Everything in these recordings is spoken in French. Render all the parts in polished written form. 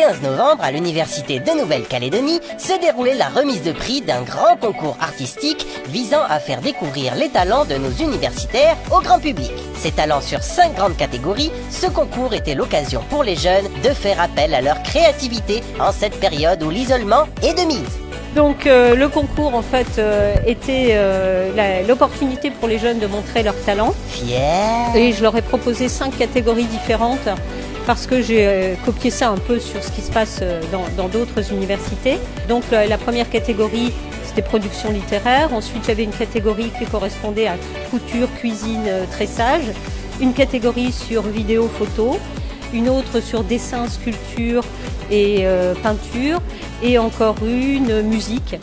15 novembre, à l'Université de Nouvelle-Calédonie, se déroulait la remise de prix d'un grand concours artistique visant à faire découvrir les talents de nos universitaires au grand public. Ces talents sur 5 grandes catégories, ce concours était l'occasion pour les jeunes de faire appel à leur créativité en cette période où l'isolement est de mise. Donc le concours en fait était l'opportunité pour les jeunes de montrer leur talent. Fier. Et je leur ai proposé 5 catégories différentes parce que j'ai copié ça un peu sur ce qui se passe dans d'autres universités. Donc la première catégorie, c'était production littéraire. Ensuite, j'avais une catégorie qui correspondait à couture, cuisine, tressage. Une catégorie sur vidéo, photo. Une autre sur dessin, sculpture et peinture. Et encore une musique.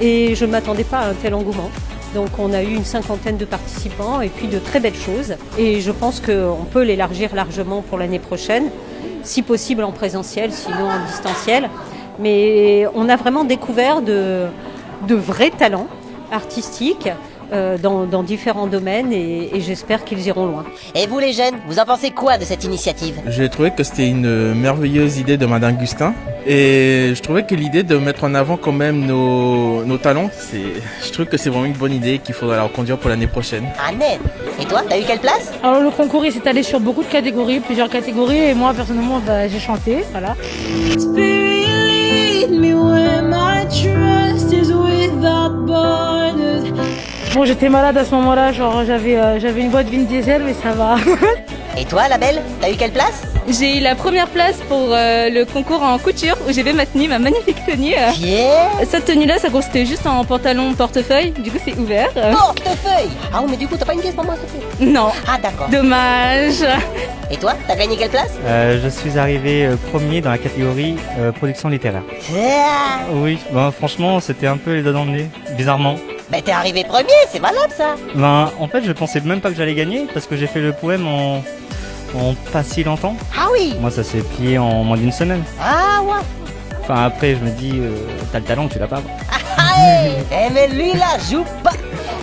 Et je ne m'attendais pas à un tel engouement. Donc on a eu une 50aine de participants et puis de très belles choses. Et je pense qu'on peut l'élargir largement pour l'année prochaine, si possible en présentiel, sinon en distanciel. Mais on a vraiment découvert de vrais talents artistiques dans différents domaines et j'espère qu'ils iront loin. Et vous les jeunes, vous en pensez quoi de cette initiative? J'ai trouvé que c'était une merveilleuse idée de Madame Gustin et je trouvais que l'idée de mettre en avant quand même nos talents, je trouve que c'est vraiment une bonne idée qu'il faudra la reconduire pour l'année prochaine. Ah net. Et toi, t'as eu quelle place? Alors le concours il s'est allé sur beaucoup de catégories, plusieurs catégories et moi personnellement j'ai chanté, voilà. Bon, j'étais malade à ce moment-là, genre j'avais une voix de Vin Diesel, mais ça va. Et toi, la belle, t'as eu quelle place? J'ai eu la première place pour le concours en couture où j'ai fait ma tenue, ma magnifique tenue. Fier. Cette tenue-là, ça consistait juste en pantalon portefeuille, du coup c'est ouvert. Portefeuille. Ah oui, mais du coup, t'as pas une pièce pour moi, s'il te plaît? Non, Ah d'accord. dommage. Et toi, t'as gagné quelle place? Je suis arrivé premier dans la catégorie production littéraire. Ah. Oui, franchement, c'était un peu les doigts dans le nez, bizarrement. Ben t'es arrivé premier, c'est valable ça. En fait, je pensais même pas que j'allais gagner parce que j'ai fait le poème en pas si longtemps. Ah oui. Moi, ça s'est plié en moins d'une semaine. Ah ouais. Enfin, après, je me dis, t'as le talent, tu l'as pas. Eh mais lui là, joue pas.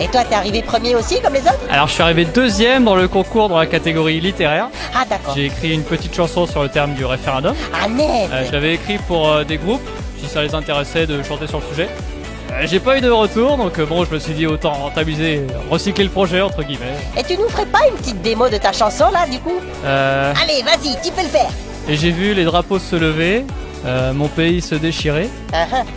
Et toi, t'es arrivé premier aussi comme les autres? Alors je suis arrivé deuxième dans le concours dans la catégorie littéraire. Ah d'accord. J'ai écrit une petite chanson sur le terme du référendum. Ah net. Je l'avais écrit pour des groupes, si ça les intéressait de chanter sur le sujet. J'ai pas eu de retour, donc bon, je me suis dit autant rentabiliser, recycler le projet entre guillemets. Et tu nous ferais pas une petite démo de ta chanson là du coup? Allez, vas-y, tu peux le faire. Et j'ai vu les drapeaux se lever, mon pays se déchirer.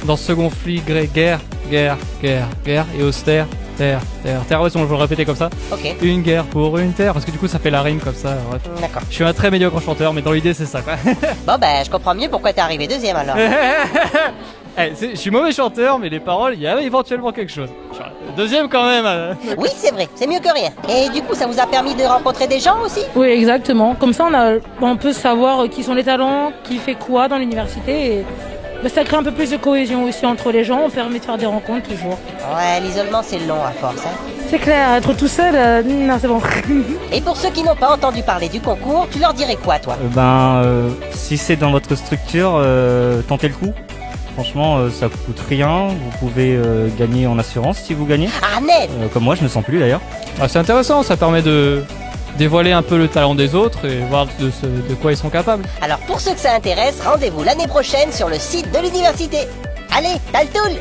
Dans ce conflit, guerre, guerre, guerre, guerre et austère. Terre, terre, terre, ouais, on va le répéter comme ça. Ok. Une guerre pour une terre, parce que du coup ça fait la rime comme ça. Bref. D'accord. Je suis un très médiocre chanteur, mais dans l'idée c'est ça quoi. Bon ben, je comprends mieux pourquoi t'es arrivé deuxième alors. Je suis mauvais chanteur, mais les paroles, il y avait éventuellement quelque chose. Deuxième quand même. Oui, c'est vrai, c'est mieux que rien. Et du coup, ça vous a permis de rencontrer des gens aussi? Oui, exactement. Comme ça, on peut savoir qui sont les talents, qui fait quoi dans l'université et ça crée un peu plus de cohésion aussi entre les gens, on permet de faire des rencontres toujours. Ouais, l'isolement c'est long à force. Hein. C'est clair, être tout seul, non c'est bon. Et pour ceux qui n'ont pas entendu parler du concours, tu leur dirais quoi toi? Si c'est dans votre structure, tentez le coup. Franchement, ça coûte rien. Vous pouvez gagner en assurance si vous gagnez. Ah net. Comme moi, je me sens plus d'ailleurs. C'est intéressant, ça permet de dévoiler un peu le talent des autres et voir de quoi ils sont capables. Alors pour ceux que ça intéresse, rendez-vous l'année prochaine sur le site de l'université. Allez, t'as le tool.